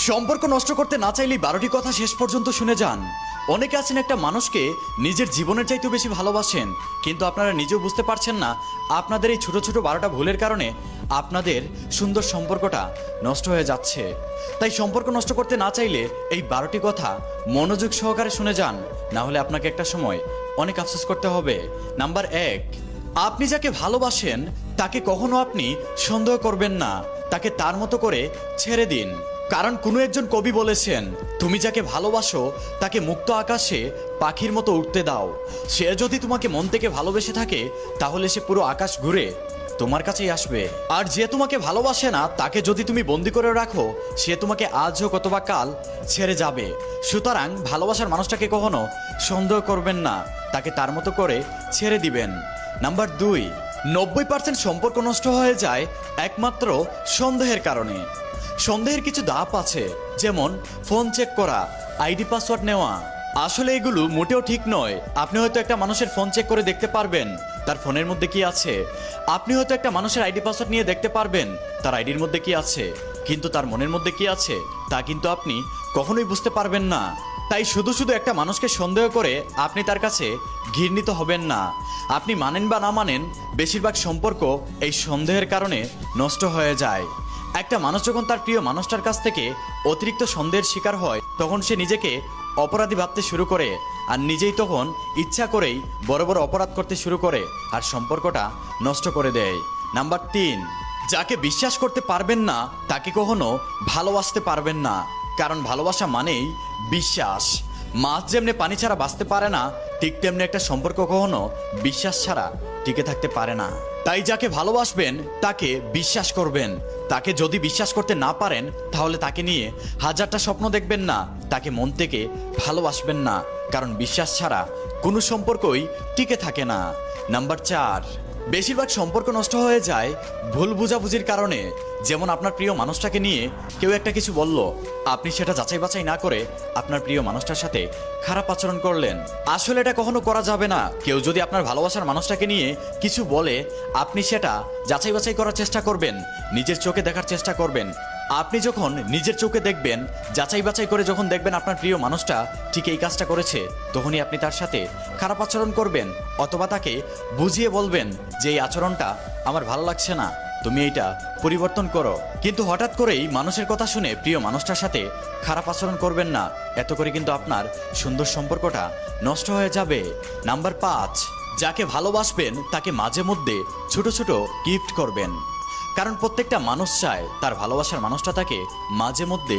সম্পর্ক নষ্ট করতে না চাইলেই 12টি কথা শেষ পর্যন্ত শুনে যান। অনেকে আছেন একটা মানুষকে নিজের জীবনের চাইতেও বেশি ভালোবাসেন, কিন্তু আপনারা নিজেও বুঝতে পারছেন না আপনাদের এই ছোট ছোট 12টা ভুলের কারণে আপনাদের সুন্দর সম্পর্কটা নষ্ট হয়ে যাচ্ছে। তাই সম্পর্ক নষ্ট করতে না চাইলে এই 12টি কথা মনোযোগ সহকারে শুনে যান, না হলে আপনাকে একটা সময় অনেক আফসোস করতে হবে। নাম্বার 1, আপনি যাকে ভালোবাসেন তাকে কখনো আপনি সন্দেহ করবেন না, তাকে তার মতো করে ছেড়ে দিন। কারণ কোনো একজন কবি বলেছেন, তুমি যাকে ভালোবাসো তাকে মুক্ত আকাশে পাখির মতো উঠতে দাও। সে যদি তোমাকে মন থেকে ভালোবেসে থাকে তাহলে সে পুরো আকাশ ঘুরে তোমার কাছেই আসবে। আর যে তোমাকে ভালোবাসে না তাকে যদি তুমি বন্দি করে রাখো সে তোমাকে আজ হোক অথবা কাল ছেড়ে যাবে। সুতরাং ভালোবাসার মানুষটাকে কখনো সন্দেহ করবেন না, তাকে তার মতো করে ছেড়ে দিবেন। নাম্বার 2, 90% সম্পর্ক নষ্ট হয়ে যায় একমাত্র সন্দেহের কারণে। সন্দেহের কিছু ধাপ আছে, যেমন ফোন চেক করা, আইডি পাসওয়ার্ড নেওয়া। আসলে এগুলো মোটেও ঠিক নয়। আপনি হয়তো একটা মানুষের ফোন চেক করে দেখতে পারবেন তার ফোনের মধ্যে কি আছে। আপনি হয়তো একটা মানুষের আইডি পাসওয়ার্ড নিয়ে দেখতে পারবেন তার আইডির মধ্যে কি আছে, কিন্তু তার মনের মধ্যে কি আছে তা কিন্তু আপনি কখনোই বুঝতে পারবেন না। তাই শুধু শুধু একটা মানুষকে সন্দেহ করে আপনি তার কাছে ঘৃণিত হবেন না। আপনি মানেন বা না মানেন, বেশিরভাগ সম্পর্ক এই সন্দেহের কারণে নষ্ট হয়ে যায়। একটা মানুষ যখন তার প্রিয় মানুষটার কাছ থেকে অতিরিক্ত সন্দেহের শিকার হয় তখন সে নিজেকে অপরাধী ভাবতে শুরু করে, আর নিজেই তখন ইচ্ছা করেই বড় বড় অপরাধ করতে শুরু করে আর সম্পর্কটা নষ্ট করে দেয়। নাম্বার 3, যাকে বিশ্বাস করতে পারবেন না তাকে কখনো ভালোবাসতে পারবেন না। কারণ ভালোবাসা মানেই বিশ্বাস। মাছ যেমনি পানি ছাড়া বাঁচতে পারে না, ঠিক তেমনি একটা সম্পর্ক কখনো বিশ্বাস ছাড়া টিকে থাকতে পারে না। তাই যাকে ভালোবাসবেন তাকে বিশ্বাস করবেন। তাকে যদি বিশ্বাস করতে না পারেন তাহলে তাকে নিয়ে হাজারটা স্বপ্ন দেখবেন না, তাকে মন থেকে ভালোবাসবেন না। কারণ বিশ্বাস ছাড়া কোনো সম্পর্কই টিকে থাকে না। নাম্বার 4, বেশিরভাগ সম্পর্ক নষ্ট হয়ে যায় ভুল বোঝাবুঝির কারণে। যেমন আপনার প্রিয় মানুষটাকে নিয়ে কেউ একটা কিছু বলল, আপনি সেটা যাচাই বাছাই না করে আপনার প্রিয় মানুষটার সাথে খারাপ আচরণ করলেন। আসলে এটা কখনো করা যাবে না। কেউ যদি আপনার ভালোবাসার মানুষটাকে নিয়ে কিছু বলে আপনি সেটা যাচাই বাছাই করার চেষ্টা করবেন, নিজের চোখে দেখার চেষ্টা করবেন। আপনি যখন নিজের চোখে দেখবেন, যাচাই বাছাই করে যখন দেখবেন আপনার প্রিয় মানুষটা ঠিক এই কাজটা করেছে, তখনই আপনি তার সাথে খারাপ আচরণ করবেন অথবা তাকে বুঝিয়ে বলবেন যে এই আচরণটা আমার ভালো লাগছে না, তুমি এইটা পরিবর্তন করো। কিন্তু হঠাৎ করেই মানুষের কথা শুনে প্রিয় মানুষটার সাথে খারাপ আচরণ করবেন না, এত করে কিন্তু আপনার সুন্দর সম্পর্কটা নষ্ট হয়ে যাবে। নাম্বার 5, যাকে ভালোবাসবেন তাকে মাঝে মধ্যে ছোট ছোট গিফট করবেন। কারণ প্রত্যেকটা মানুষ চায় তার ভালোবাসার মানুষটা তাকে মাঝে মধ্যে